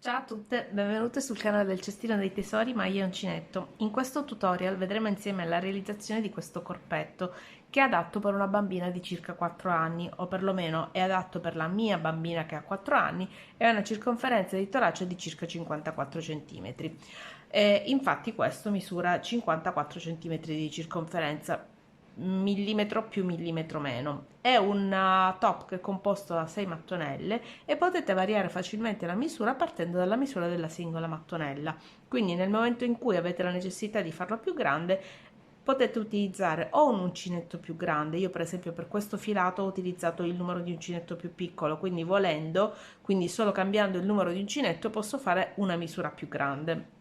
Ciao a tutte, benvenute sul canale del Cestino dei Tesori Maglie Uncinetto. In questo tutorial vedremo insieme la realizzazione di questo corpetto che è adatto per una bambina di circa 4 anni, o perlomeno è adatto per la mia bambina che ha 4 anni e ha una circonferenza di torace di circa 54 cm. Infatti questo misura 54 cm di circonferenza, millimetro più millimetro meno. È un top che è composto da 6 mattonelle e potete variare facilmente la misura partendo dalla misura della singola mattonella. Quindi nel momento in cui avete la necessità di farlo più grande, potete utilizzare o un uncinetto più grande. Io per esempio per questo filato ho utilizzato il numero di uncinetto più piccolo, quindi volendo, quindi solo cambiando il numero di uncinetto posso fare una misura più grande,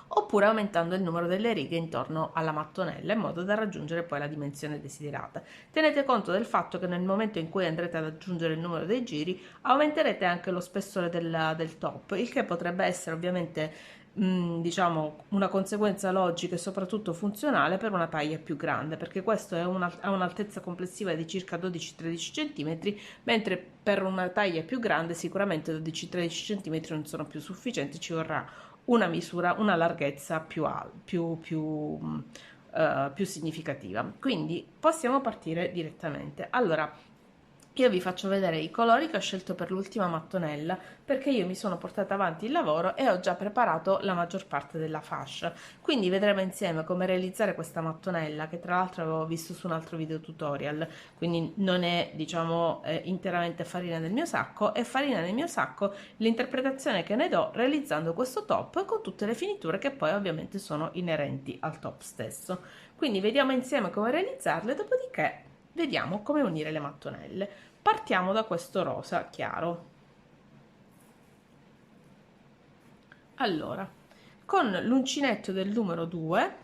oppure aumentando il numero delle righe intorno alla mattonella in modo da raggiungere poi la dimensione desiderata. Tenete conto del fatto che nel momento in cui andrete ad aggiungere il numero dei giri aumenterete anche lo spessore del top, il che potrebbe essere ovviamente diciamo una conseguenza logica e soprattutto funzionale per una taglia più grande, perché questo ha un'altezza complessiva di circa 12-13 cm, mentre per una taglia più grande sicuramente 12-13 cm non sono più sufficienti, ci vorrà una misura, una larghezza più significativa. Quindi possiamo partire direttamente. Allora, io vi faccio vedere i colori che ho scelto per l'ultima mattonella, perché io mi sono portata avanti il lavoro e ho già preparato la maggior parte della fascia. Quindi vedremo insieme come realizzare questa mattonella, che tra l'altro avevo visto su un altro video tutorial, quindi non è diciamo interamente farina del mio sacco, è farina del mio sacco l'interpretazione che ne do realizzando questo top con tutte le finiture che poi ovviamente sono inerenti al top stesso. Quindi vediamo insieme come realizzarle, dopodiché vediamo come unire le mattonelle. Partiamo da questo rosa chiaro. Allora, con l'uncinetto del numero 2,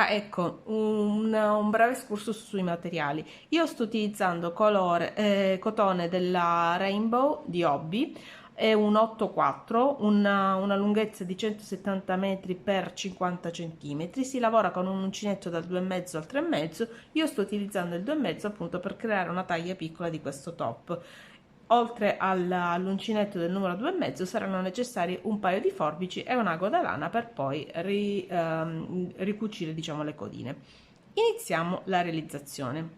ecco, un breve excursus sui materiali. Io sto utilizzando cotone della Rainbow di Hobby, è un 8-4, una lunghezza di 170 metri per 50 centimetri. Si lavora con un uncinetto dal 2,5 al 3,5. Io sto utilizzando il 2,5 appunto per creare una taglia piccola di questo top. Oltre all'uncinetto del numero 2,5 saranno necessari un paio di forbici e un ago da lana per poi ricucire diciamo le codine. Iniziamo la realizzazione.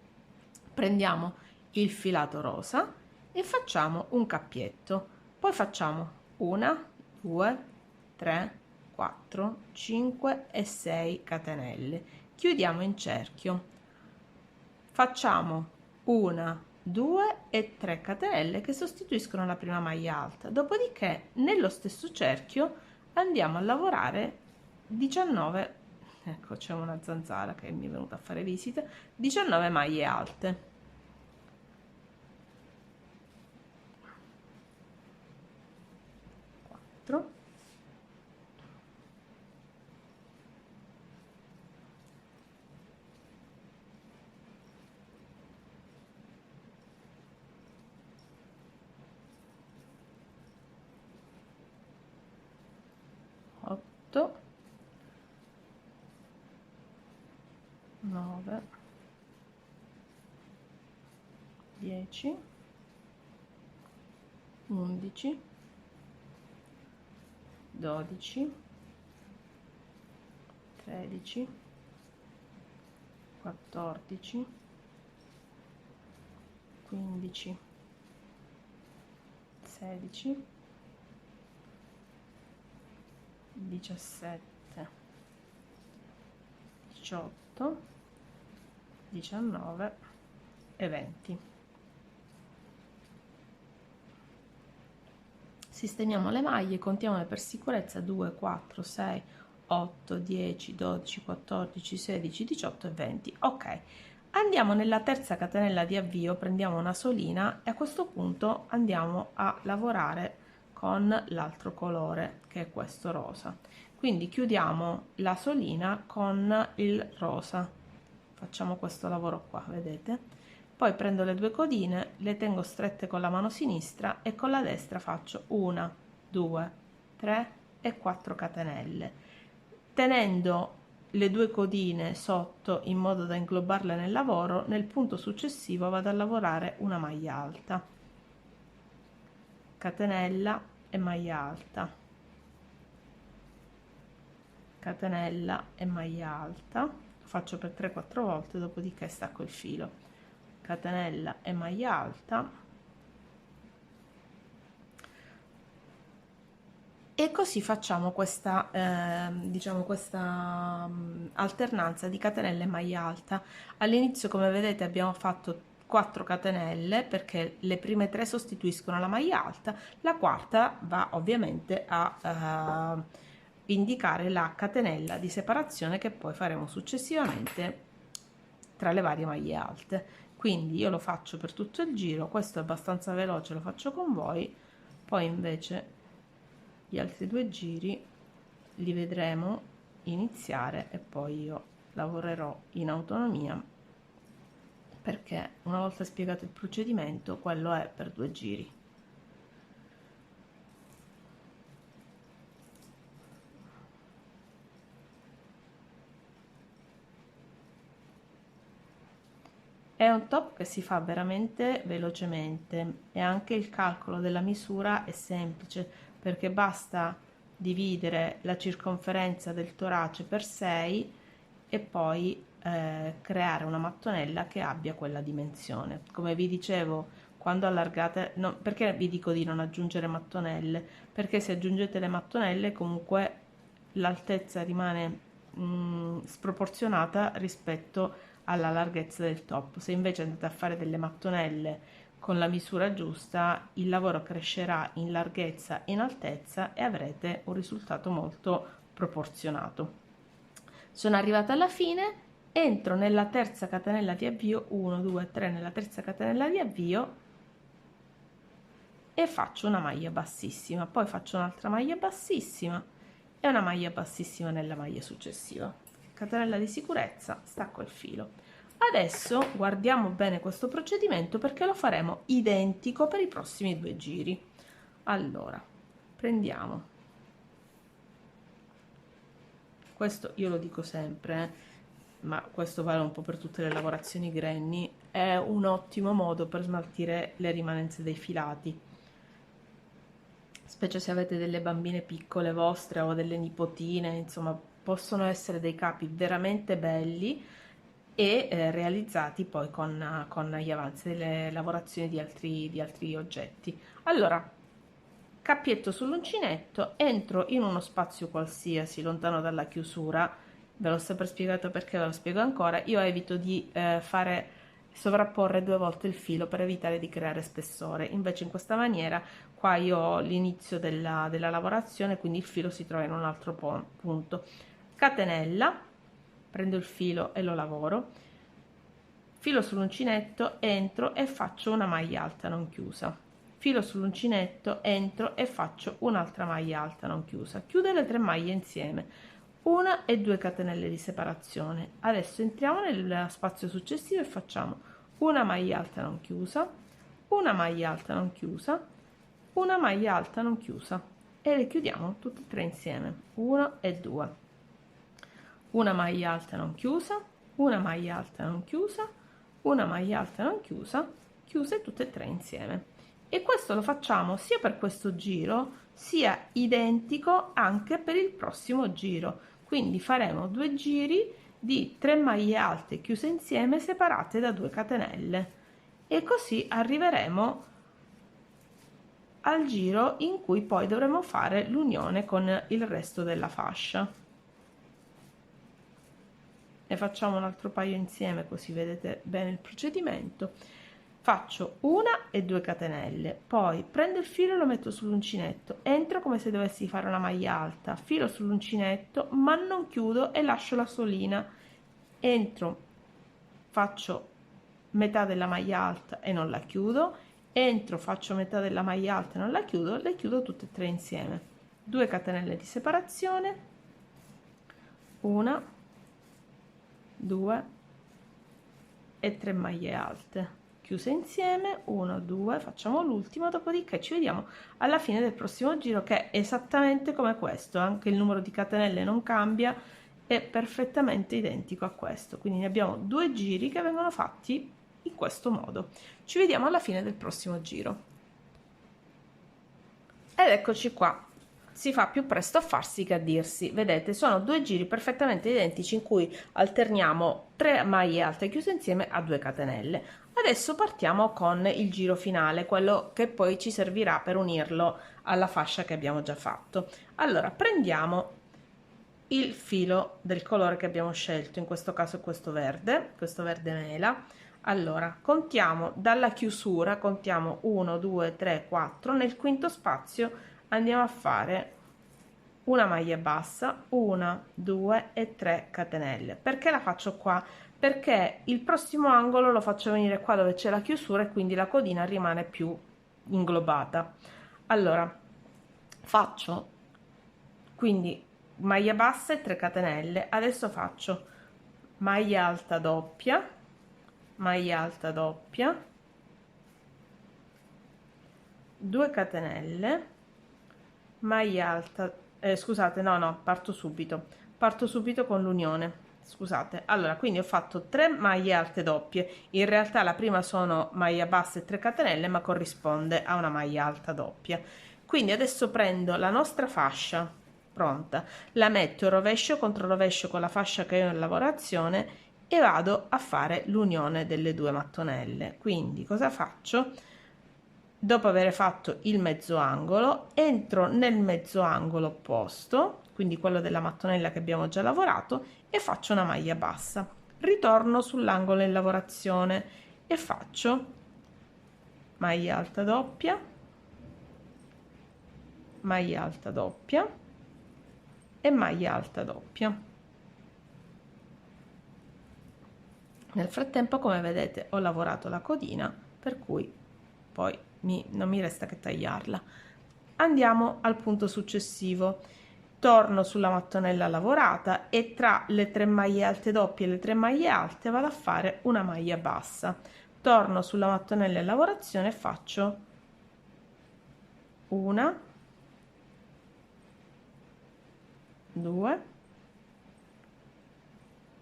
Prendiamo il filato rosa e facciamo un cappietto, poi facciamo 1, 2, 3, 4, 5 e 6 catenelle, chiudiamo in cerchio, facciamo 1, 2 e 3 catenelle che sostituiscono la prima maglia alta. Dopodiché nello stesso cerchio andiamo a lavorare 19, ecco c'è una zanzara che mi è venuta a fare visita, 19 maglie alte. 4, 8, 9, 10, 11, 12, 13, 14, 15, 16, 17, 18, 19 e 20. Sistemiamo le maglie, contiamole per sicurezza: 2, 4, 6, 8, 10, 12, 14, 16, 18 e 20. Ok, andiamo nella terza catenella di avvio, prendiamo una solina e a questo punto andiamo a lavorare con l'altro colore che è questo rosa. Quindi chiudiamo la solina con il rosa, facciamo questo lavoro qua, vedete? Poi prendo le due codine, le tengo strette con la mano sinistra e con la destra faccio 1, 2, 3 e 4 catenelle, tenendo le due codine sotto in modo da inglobarle nel lavoro. Nel punto successivo vado a lavorare una maglia alta, catenella, e maglia alta, catenella e maglia alta, lo faccio per 3-4 volte, dopodiché stacco il filo, catenella e maglia alta, e così facciamo questa diciamo questa alternanza di catenelle e maglia alta. All'inizio, come vedete, abbiamo fatto 4 catenelle perché le prime 3 sostituiscono la maglia alta, la quarta va ovviamente a indicare la catenella di separazione che poi faremo successivamente tra le varie maglie alte. Quindi io lo faccio per tutto il giro, questo è abbastanza veloce, lo faccio con voi, poi invece gli altri 2 giri li vedremo iniziare e poi io lavorerò in autonomia, perché una volta spiegato il procedimento, quello è per 2 giri. È un top che si fa veramente velocemente e anche il calcolo della misura è semplice, perché basta dividere la circonferenza del torace per 6 e poi creare una mattonella che abbia quella dimensione. Come vi dicevo, quando allargate, no, perché vi dico di non aggiungere mattonelle? Perché se aggiungete le mattonelle comunque l'altezza rimane sproporzionata rispetto alla larghezza del top. Se invece andate a fare delle mattonelle con la misura giusta, il lavoro crescerà in larghezza e in altezza e avrete un risultato molto proporzionato. Sono arrivata alla fine, entro nella terza catenella di avvio, 1 2 3, nella terza catenella di avvio, e faccio una maglia bassissima, poi faccio un'altra maglia bassissima e una maglia bassissima nella maglia successiva. Catenella di sicurezza, stacco il filo. Adesso guardiamo bene questo procedimento perché lo faremo identico per i prossimi 2 giri. Allora, prendiamo, questo io lo dico sempre, ma questo vale un po' per tutte le lavorazioni granny, è un ottimo modo per smaltire le rimanenze dei filati, specie se avete delle bambine piccole vostre o delle nipotine, insomma, possono essere dei capi veramente belli e realizzati poi con gli avanzi delle lavorazioni di altri oggetti. Allora, cappietto sull'uncinetto, entro in uno spazio qualsiasi lontano dalla chiusura, ve l'ho sempre spiegato perché ve lo spiego ancora, io evito di sovrapporre 2 volte il filo per evitare di creare spessore, invece in questa maniera qua io ho l'inizio della lavorazione, quindi il filo si trova in un altro punto. Catenella, prendo il filo e lo lavoro, filo sull'uncinetto, entro e faccio una maglia alta non chiusa, filo sull'uncinetto, entro e faccio un'altra maglia alta non chiusa, chiudo le 3 maglie insieme, 1 e 2 catenelle di separazione. Adesso entriamo nel spazio successivo e facciamo una maglia alta non chiusa, una maglia alta non chiusa, una maglia alta non chiusa e le chiudiamo tutte e 3 insieme, 1 e 2, una maglia alta non chiusa, una maglia alta non chiusa, una maglia alta non chiusa, chiuse tutte e 3 insieme. E questo lo facciamo sia per questo giro sia identico anche per il prossimo giro, quindi faremo 2 giri di 3 maglie alte chiuse insieme separate da 2 catenelle e così arriveremo al giro in cui poi dovremo fare l'unione con il resto della fascia. Ne facciamo un altro paio insieme così vedete bene il procedimento. Faccio 1 e 2 catenelle, poi prendo il filo e lo metto sull'uncinetto, entro come se dovessi fare una maglia alta, filo sull'uncinetto ma non chiudo e lascio la solina, entro, faccio metà della maglia alta e non la chiudo, entro, faccio metà della maglia alta e non la chiudo, le chiudo tutte e 3 insieme, 2 catenelle di separazione, 1 2 e 3 maglie alte chiuse insieme, 1 2, facciamo l'ultimo, dopodiché ci vediamo alla fine del prossimo giro che è esattamente come questo, anche il numero di catenelle non cambia, è perfettamente identico a questo, quindi ne abbiamo 2 giri che vengono fatti in questo modo. Ci vediamo alla fine del prossimo giro. Ed eccoci qua, si fa più presto a farsi che a dirsi. Vedete, sono due giri perfettamente identici in cui alterniamo 3 maglie alte chiuse insieme a 2 catenelle. Adesso partiamo con il giro finale, quello che poi ci servirà per unirlo alla fascia che abbiamo già fatto. Allora, prendiamo il filo del colore che abbiamo scelto, in questo caso questo verde mela. Allora, contiamo dalla chiusura, contiamo 1, 2, 3, 4, nel quinto spazio andiamo a fare una maglia bassa, 1, 2 e 3 catenelle. Perché la faccio qua? Perché il prossimo angolo lo faccio venire qua dove c'è la chiusura e quindi la codina rimane più inglobata. Allora, faccio quindi maglia bassa e 3 catenelle. Adesso faccio maglia alta doppia, maglia alta doppia, 2 catenelle, maglia alta, scusate, no, parto subito con l'unione. Scusate, allora, quindi ho fatto 3 maglie alte doppie. In realtà la prima sono maglia bassa e 3 catenelle, ma corrisponde a una maglia alta doppia. Quindi adesso prendo la nostra fascia pronta, la metto in rovescio contro rovescio con la fascia che ho in lavorazione e vado a fare l'unione delle due mattonelle. Quindi cosa faccio? Dopo aver fatto il mezzo angolo, entro nel mezzo angolo opposto, quindi quello della mattonella che abbiamo già lavorato, e faccio una maglia bassa. Ritorno sull'angolo in lavorazione e faccio maglia alta doppia, maglia alta doppia e maglia alta doppia. Nel frattempo, come vedete, ho lavorato la codina, per cui poi non mi resta che tagliarla. Andiamo al punto successivo. Torno sulla mattonella lavorata e tra le 3 maglie alte doppie e le 3 maglie alte vado a fare una maglia bassa. Torno sulla mattonella in lavorazione e faccio una, 2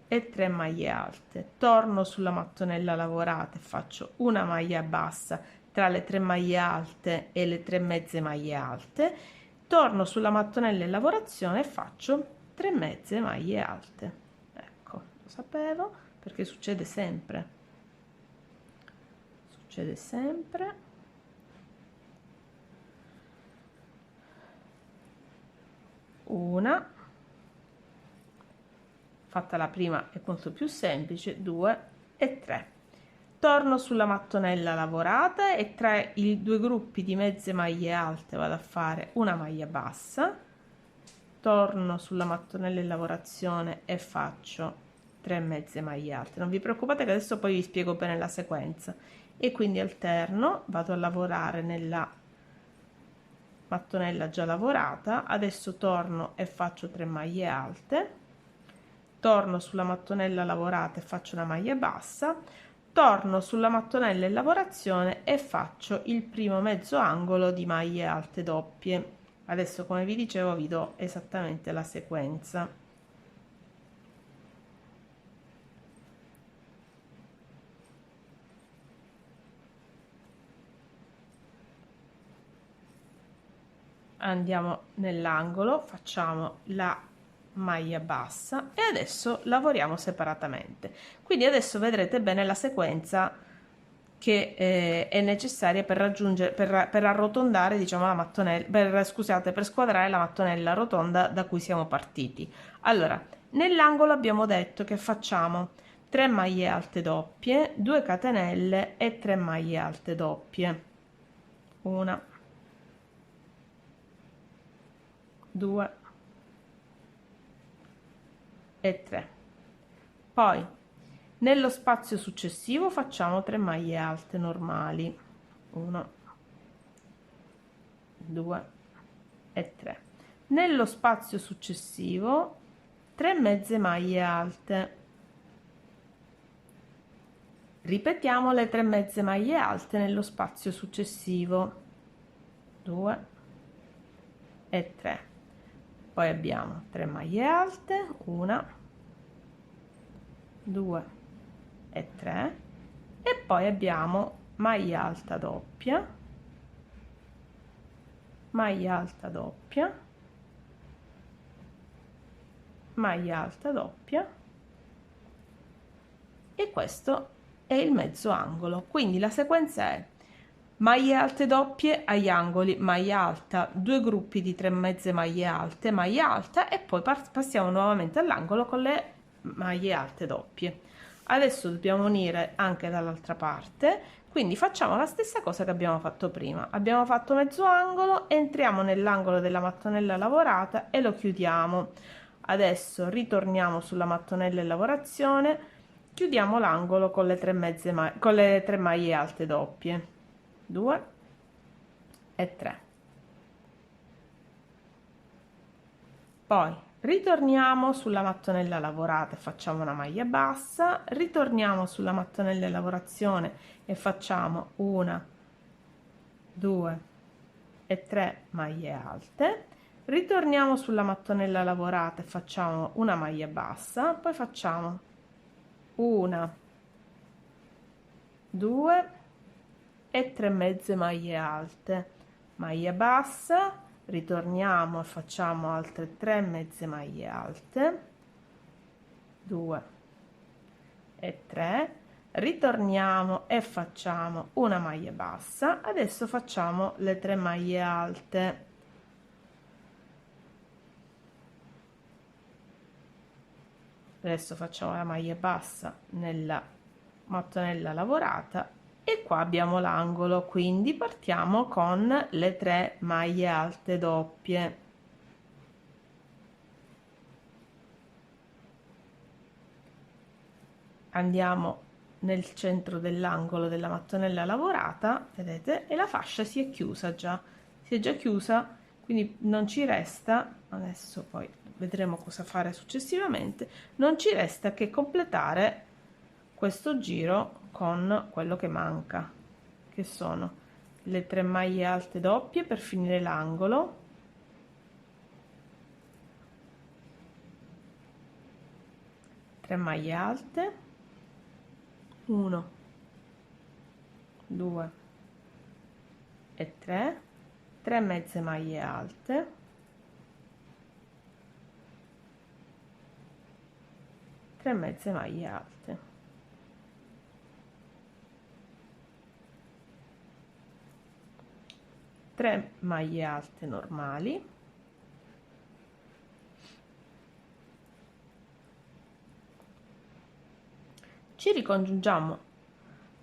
e 3 maglie alte. Torno sulla mattonella lavorata e faccio una maglia bassa tra le 3 maglie alte e le 3 mezze maglie alte. Torno sulla mattonella in lavorazione e faccio 3 mezze maglie alte. Ecco, lo sapevo perché succede sempre. Succede sempre. Una, fatta la prima è molto più semplice, 2 e 3. Torno sulla mattonella lavorata e tra i due gruppi di mezze maglie alte vado a fare una maglia bassa. Torno sulla mattonella in lavorazione e faccio 3 mezze maglie alte. Non vi preoccupate che adesso poi vi spiego bene la sequenza. E quindi alterno, vado a lavorare nella mattonella già lavorata. Adesso torno e faccio 3 maglie alte. Torno sulla mattonella lavorata e faccio una maglia bassa, torno sulla mattonella in lavorazione e faccio il primo mezzo angolo di maglie alte doppie. Adesso, come vi dicevo, vi do esattamente la sequenza. Andiamo nell'angolo, facciamo la maglia bassa e adesso lavoriamo separatamente. Quindi adesso vedrete bene la sequenza che è necessaria per raggiungere, per arrotondare, diciamo, la mattonella, scusate, per squadrare la mattonella rotonda da cui siamo partiti. Allora, nell'angolo abbiamo detto che facciamo 3 maglie alte doppie, 2 catenelle e 3 maglie alte doppie. Una, 2 e 3. Poi nello spazio successivo facciamo 3 maglie alte normali, 1, 2 e 3. Nello spazio successivo 3 mezze maglie alte. Ripetiamo le 3 mezze maglie alte nello spazio successivo, 2 e 3. Poi abbiamo 3 maglie alte, 1, 2 e 3, e poi abbiamo maglia alta doppia, maglia alta doppia, maglia alta doppia, e questo è il mezzo angolo. Quindi la sequenza è maglie alte doppie agli angoli, maglia alta, 2 gruppi di 3 mezze maglie alte, maglia alta, e poi passiamo nuovamente all'angolo con le maglie alte doppie. Adesso dobbiamo unire anche dall'altra parte, quindi facciamo la stessa cosa che abbiamo fatto prima. Abbiamo fatto mezzo angolo, entriamo nell'angolo della mattonella lavorata e lo chiudiamo. Adesso ritorniamo sulla mattonella in lavorazione, chiudiamo l'angolo con le 3 con le 3 maglie alte doppie, 2 e 3. Poi ritorniamo sulla mattonella lavorata e facciamo una maglia bassa, ritorniamo sulla mattonella in lavorazione e facciamo 1, 2 e 3 maglie alte, ritorniamo sulla mattonella lavorata e facciamo una maglia bassa, poi facciamo 1, 2 e 3 mezze maglie alte, maglia bassa, ritorniamo e facciamo altre 3 mezze maglie alte, 2 e 3, ritorniamo e facciamo una maglia bassa. Adesso facciamo le 3 maglie alte, adesso facciamo la maglia bassa nella mattonella lavorata e qua abbiamo l'angolo, quindi partiamo con le 3 maglie alte doppie. Andiamo nel centro dell'angolo della mattonella lavorata, vedete, e la fascia si è chiusa già, si è già chiusa, quindi non ci resta, adesso poi vedremo cosa fare successivamente, non ci resta che completare questo giro con quello che manca, che sono le 3 maglie alte doppie per finire l'angolo, tre maglie alte, 1, 2 e 3, 3 mezze maglie alte, 3 mezze maglie alte, tre maglie alte normali, ci ricongiungiamo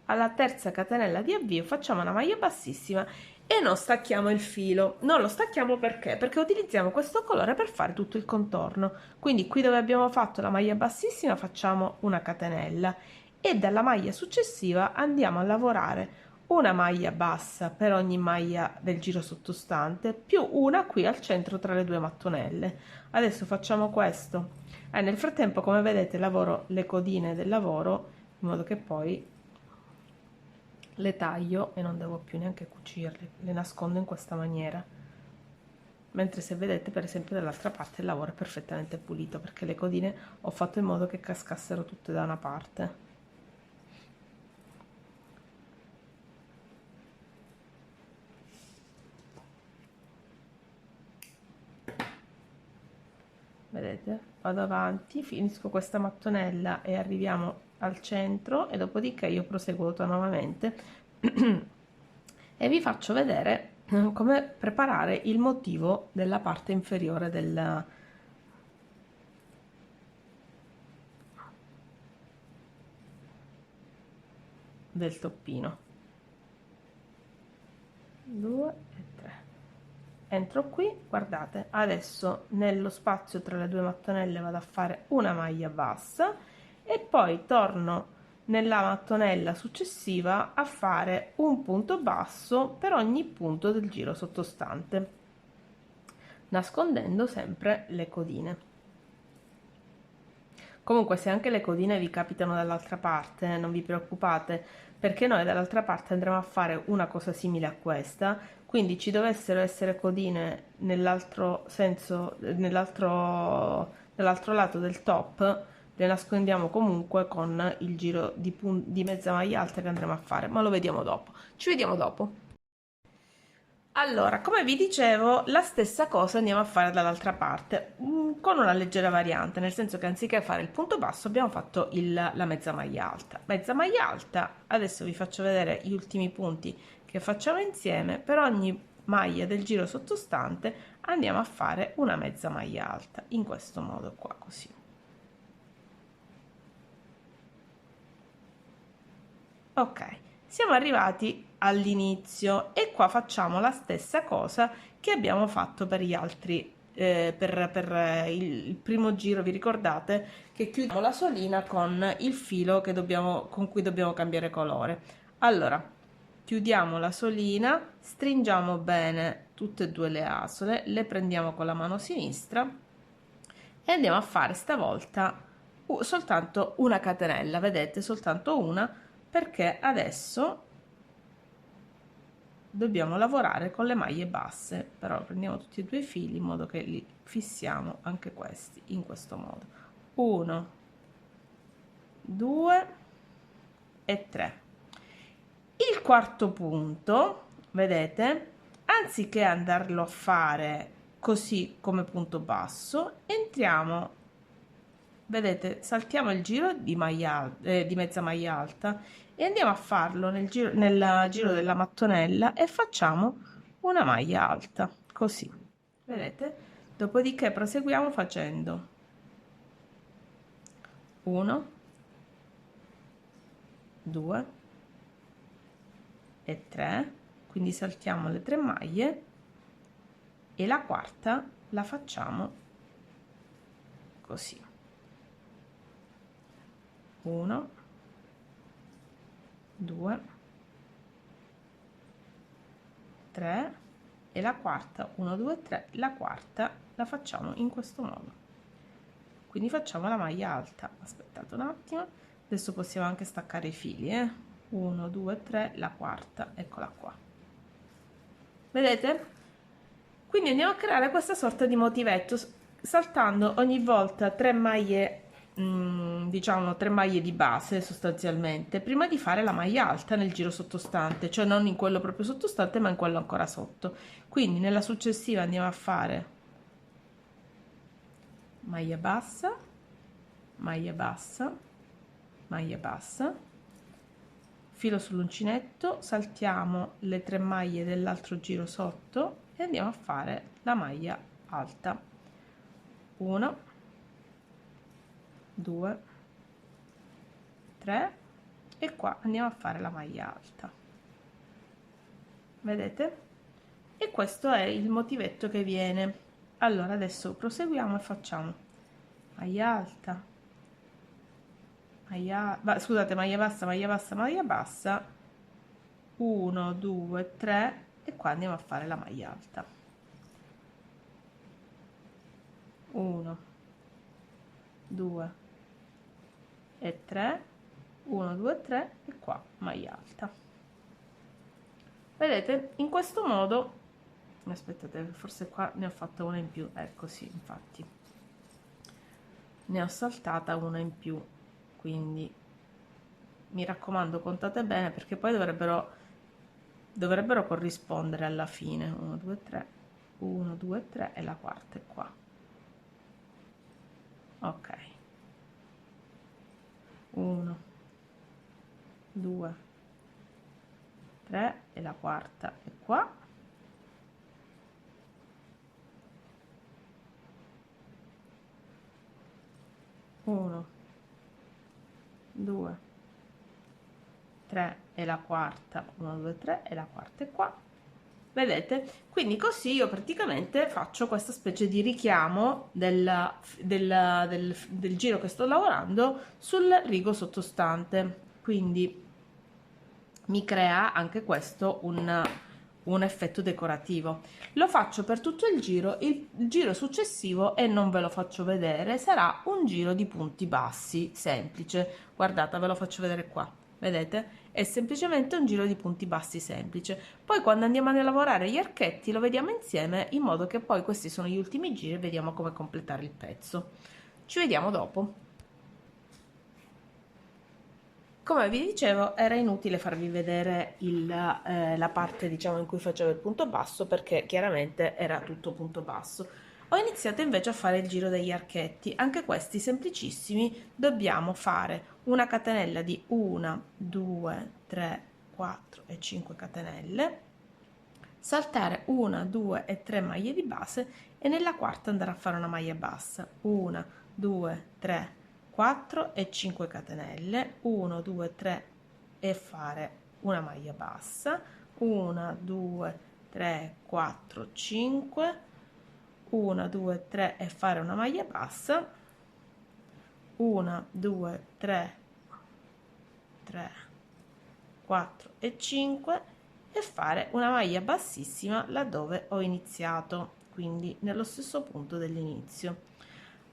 alla terza catenella di avvio, facciamo una maglia bassissima e non stacchiamo il filo. Non lo stacchiamo perché? Perché utilizziamo questo colore per fare tutto il contorno. Quindi qui dove abbiamo fatto la maglia bassissima facciamo una catenella e dalla maglia successiva andiamo a lavorare una maglia bassa per ogni maglia del giro sottostante più una qui al centro tra le 2 mattonelle. Adesso facciamo questo. Nel frattempo, come vedete, lavoro le codine del lavoro in modo che poi le taglio e non devo più neanche cucirle, le nascondo in questa maniera. Mentre se vedete, per esempio, dall'altra parte il lavoro è perfettamente pulito perché le codine ho fatto in modo che cascassero tutte da una parte. Vedete? Vado avanti, finisco questa mattonella e arriviamo al centro e dopodiché io proseguo nuovamente e vi faccio vedere come preparare il motivo della parte inferiore del toppino. 2 e 3. Entro qui, guardate, adesso nello spazio tra le 2 mattonelle vado a fare una maglia bassa e poi torno nella mattonella successiva a fare un punto basso per ogni punto del giro sottostante, nascondendo sempre le codine. Comunque, se anche le codine vi capitano dall'altra parte, non vi preoccupate, perché noi dall'altra parte andremo a fare una cosa simile a questa, quindi ci dovessero essere codine nell'altro senso, dall'altro lato del top, le nascondiamo comunque con il giro di mezza maglia alta che andremo a fare, ma lo vediamo dopo. Ci vediamo dopo. Allora, come vi dicevo, la stessa cosa andiamo a fare dall'altra parte, con una leggera variante, nel senso che anziché fare il punto basso abbiamo fatto la mezza maglia alta. Mezza maglia alta, adesso vi faccio vedere gli ultimi punti che facciamo insieme. Per ogni maglia del giro sottostante andiamo a fare una mezza maglia alta, in questo modo qua, così. Ok, siamo arrivati all'inizio e qua facciamo la stessa cosa che abbiamo fatto per gli altri, il primo giro. Vi ricordate che chiudiamo la solina con il filo che con cui dobbiamo cambiare colore. Allora, chiudiamo la solina, stringiamo bene tutte e due le asole, le prendiamo con la mano sinistra e andiamo a fare stavolta soltanto una catenella, vedete, soltanto una, perché adesso dobbiamo lavorare con le maglie basse. Però prendiamo tutti e due i fili in modo che li fissiamo anche questi in questo modo: 1, 2 e 3. Il quarto punto, vedete, anziché andarlo a fare così come punto basso, entriamo, vedete, saltiamo il giro di di mezza maglia alta e andiamo a farlo nel giro della mattonella e facciamo una maglia alta, così, vedete. Dopodiché proseguiamo facendo 1, 2 e 3, quindi saltiamo le 3 maglie e la quarta la facciamo così: 1, 2, 3 e la quarta, 1, 2, 3, la quarta la facciamo in questo modo. Quindi facciamo la maglia alta. Aspettate un attimo, adesso possiamo anche staccare i fili, 1, 2, 3, la quarta, eccola qua, vedete. Quindi andiamo a creare questa sorta di motivetto, saltando ogni volta 3 maglie, diciamo 3 maglie di base sostanzialmente, prima di fare la maglia alta nel giro sottostante, cioè non in quello proprio sottostante ma in quello ancora sotto. Quindi nella successiva andiamo a fare maglia bassa, maglia bassa, maglia bassa, filo sull'uncinetto, saltiamo le 3 maglie dell'altro giro sotto e andiamo a fare la maglia alta: 1, 2, 3 e qua andiamo a fare la maglia alta, vedete. E questo è il motivetto che viene. Allora adesso proseguiamo e facciamo maglia alta, scusate, maglia bassa, maglia bassa, maglia bassa, 1, 2, 3 e qua andiamo a fare la maglia alta: 1, 2 e 3, 1, 2, 3 e qua maglia alta, vedete. In questo modo, aspettate, forse qua ne ho fatta una in più, ecco, sì, infatti ne ho saltata una in più, quindi mi raccomando, contate bene perché poi dovrebbero corrispondere alla fine. 1, 2, 3, 1, 2, 3 e la quarta è qua, ok. 1, 2, 3 e la quarta è qua, 1, 2, 3 e la quarta, 1, 2, 3 e la quarta è qua, vedete. Quindi così io praticamente faccio questa specie di richiamo del giro che sto lavorando sul rigo sottostante, quindi mi crea anche questo un effetto decorativo. Lo faccio per tutto il giro successivo, e non ve lo faccio vedere, sarà un giro di punti bassi semplice. Guardate, ve lo faccio vedere qua, vedete? È semplicemente un giro di punti bassi semplice. Poi quando andiamo a lavorare gli archetti lo vediamo insieme, in modo che poi questi sono gli ultimi giri e vediamo come completare il pezzo. Ci vediamo dopo. Come vi dicevo, era inutile farvi vedere la parte, diciamo, in cui facevo il punto basso perché chiaramente era tutto punto basso. Ho iniziato invece a fare il giro degli archetti, anche questi semplicissimi. Dobbiamo fare una catenella di 1, 2, 3, 4 e 5 catenelle, saltare 1, 2 e 3 maglie di base e nella quarta andare a fare una maglia bassa. 1, 2, 3, 4 e 5 catenelle, 1, 2, 3 e fare una maglia bassa, 1, 2, 3, 4, 5, 1, 2, 3 e fare una maglia bassa, 1, 2, 3, 3, 4 e 5 e fare una maglia bassissima laddove ho iniziato, quindi nello stesso punto dell'inizio.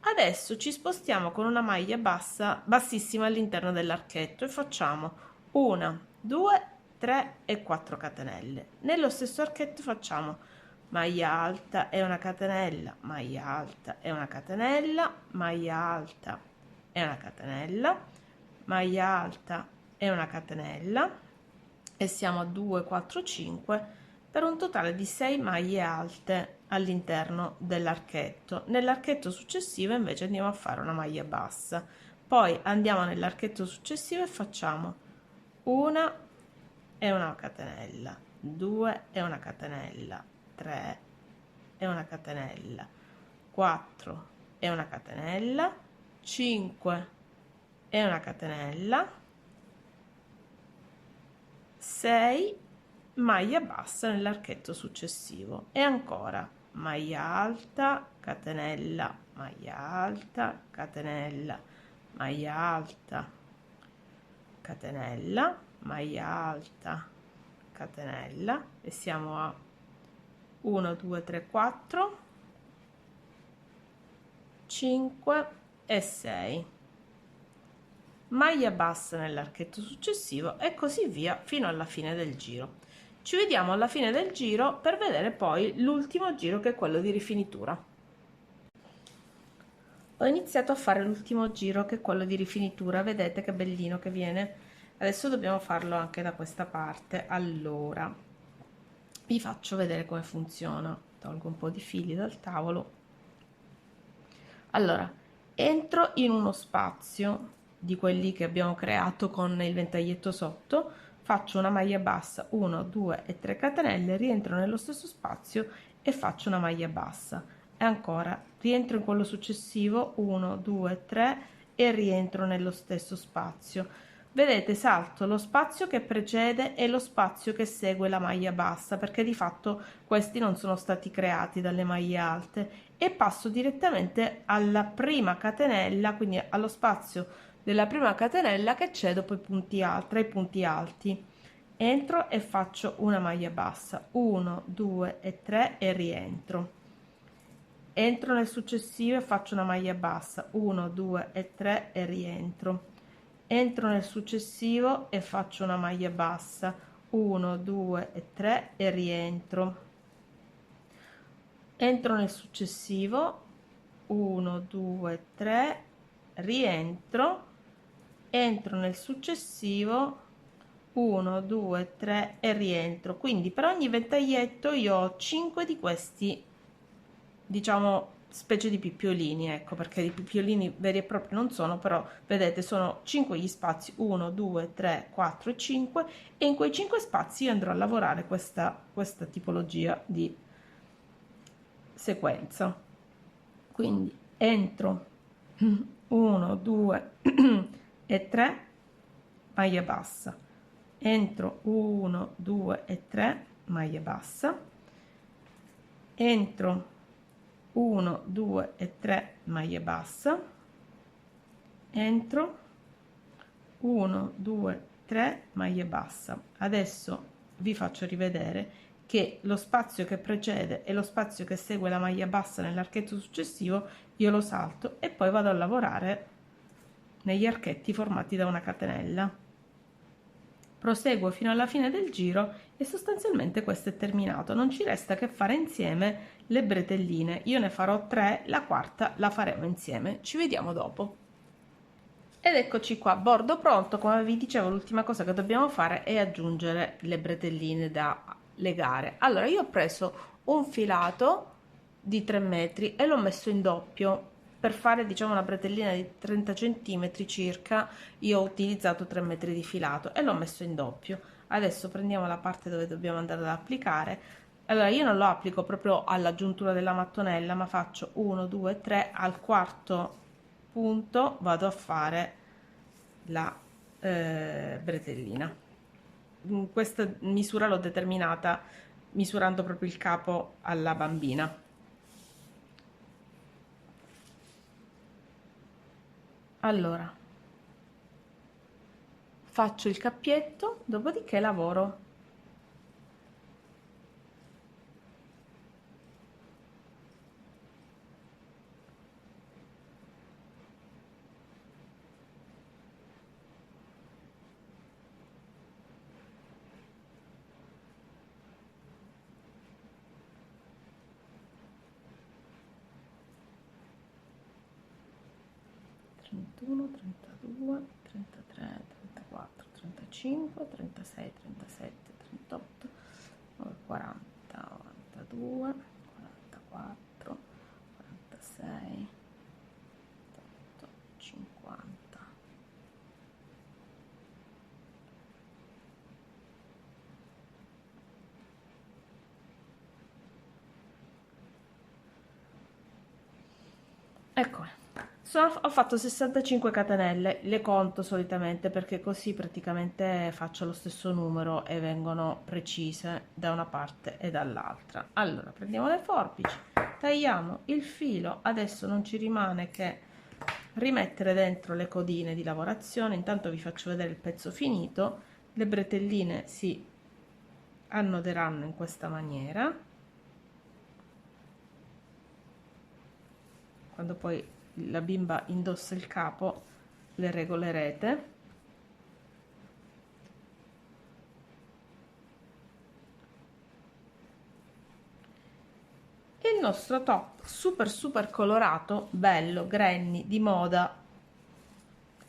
Adesso ci spostiamo con una maglia bassa, bassissima all'interno dell'archetto e facciamo 1, 2, 3 e 4 catenelle. Nello stesso archetto facciamo maglia alta e una catenella, maglia alta e una catenella, maglia alta e una catenella, maglia alta e una catenella e siamo a 2, 4, 5 per un totale di 6 maglie alte all'interno dell'archetto. Nell'archetto successivo invece andiamo a fare una maglia bassa, poi andiamo nell'archetto successivo e facciamo una e una catenella, 2 e una catenella, 3 e una catenella, 4 e una catenella, 5 e una catenella, 6 maglia bassa nell'archetto successivo e ancora maglia alta, catenella, maglia alta, catenella, maglia alta, catenella, maglia alta, catenella e siamo a 1, 2, 3, 4, 5 e 6. Maglia bassa nell'archetto successivo e così via fino alla fine del giro. Ci vediamo alla fine del giro per vedere poi l'ultimo giro, che è quello di rifinitura. Ho iniziato a fare l'ultimo giro, che è quello di rifinitura. Vedete che bellino che viene. Adesso dobbiamo farlo anche da questa parte. Allora vi faccio vedere come funziona. Tolgo un po' di fili dal tavolo. Allora entro in uno spazio di quelli che abbiamo creato con il ventaglietto sotto, faccio una maglia bassa, 1, 2 e 3 catenelle, rientro nello stesso spazio e faccio una maglia bassa e ancora rientro in quello successivo, 1, 2, 3 e rientro nello stesso spazio. Vedete, salto lo spazio che precede e lo spazio che segue la maglia bassa, perché di fatto questi non sono stati creati dalle maglie alte, e passo direttamente alla prima catenella, quindi allo spazio della prima catenella che c'è dopo i punti alti, tra i punti alti. Entro e faccio una maglia bassa, 1, 2 e 3 e rientro. Entro nel successivo e faccio una maglia bassa, 1, 2 e 3 e rientro. Entro nel successivo e faccio una maglia bassa, 1, 2 e 3 e rientro. Entro nel successivo, 1, 2, 3, rientro, entro nel successivo, 1, 2, 3 e rientro. Quindi per ogni ventaglietto io ho 5 di questi, diciamo, specie di pippiolini, ecco, perché di pippiolini veri e propri non sono, però vedete sono 5 gli spazi, 1, 2, 3, 4 e 5, e in quei 5 spazi io andrò a lavorare questa tipologia di sequenza. Quindi entro 1, 2 e 3, maglia bassa, entro 1, 2 e 3, maglia bassa, entro 1, 2 e 3, maglia bassa, entro 1, 2, 3, maglia bassa. Adesso vi faccio rivedere che lo spazio che precede e lo spazio che segue la maglia bassa nell'archetto successivo io lo salto e poi vado a lavorare negli archetti formati da una catenella. Proseguo fino alla fine del giro e sostanzialmente questo è terminato. Non ci resta che fare insieme le bretelline. Io ne farò 3, la quarta la faremo insieme. Ci vediamo dopo. Ed eccoci qua, bordo pronto. Come vi dicevo, l'ultima cosa che dobbiamo fare è aggiungere le bretelline da legare. Allora, io ho preso un filato di 3 metri e l'ho messo in doppio. Per fare, diciamo, una bretellina di 30 centimetri circa, io ho utilizzato 3 metri di filato e l'ho messo in doppio. Adesso prendiamo la parte dove dobbiamo andare ad applicare. Allora, io non lo applico proprio alla giuntura della mattonella, ma faccio 1, 2, 3, al quarto punto vado a fare la bretellina. Questa misura l'ho determinata misurando proprio il capo alla bambina. Allora, faccio il cappietto, dopodiché lavoro. Trentuno, 32, 33, 34, 35, 36, 37, 38, 40, 42, 44, 46, 50. Ecco, ho fatto 65 catenelle, le conto solitamente perché così praticamente faccio lo stesso numero e vengono precise da una parte e dall'altra. Allora, prendiamo le forbici, tagliamo il filo, adesso non ci rimane che rimettere dentro le codine di lavorazione. Intanto vi faccio vedere il pezzo finito. Le bretelline si annoderanno in questa maniera. Quando poi la bimba indossa il capo le regolerete. E il nostro top super colorato, bello, granny, di moda,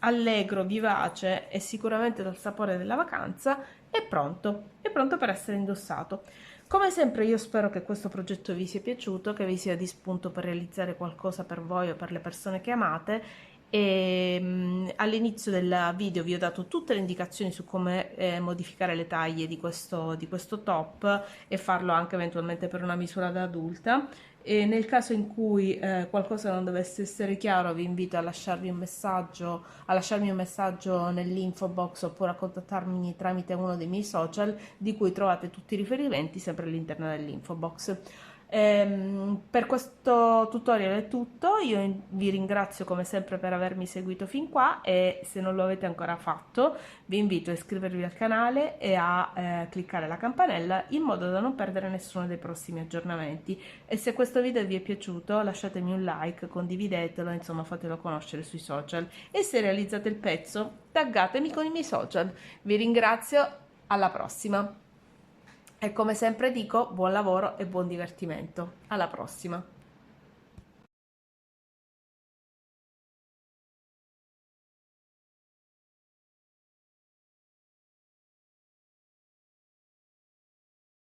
allegro, vivace e sicuramente dal sapore della vacanza è pronto per essere indossato. Come sempre io spero che questo progetto vi sia piaciuto, che vi sia di spunto per realizzare qualcosa per voi o per le persone che amate. E all'inizio del video vi ho dato tutte le indicazioni su come modificare le taglie di questo top e farlo anche eventualmente per una misura da adulta. E nel caso in cui qualcosa non dovesse essere chiaro, vi invito a lasciarmi un messaggio nell'info box oppure a contattarmi tramite uno dei miei social, di cui trovate tutti i riferimenti sempre all'interno dell'info box. Per questo tutorial è tutto, io vi ringrazio come sempre per avermi seguito fin qua e se non lo avete ancora fatto vi invito a iscrivervi al canale e a cliccare la campanella in modo da non perdere nessuno dei prossimi aggiornamenti. E se questo video vi è piaciuto lasciatemi un like, condividetelo, insomma fatelo conoscere sui social e se realizzate il pezzo taggatemi con i miei social. Vi ringrazio, alla prossima! E come sempre dico, buon lavoro e buon divertimento. Alla prossima!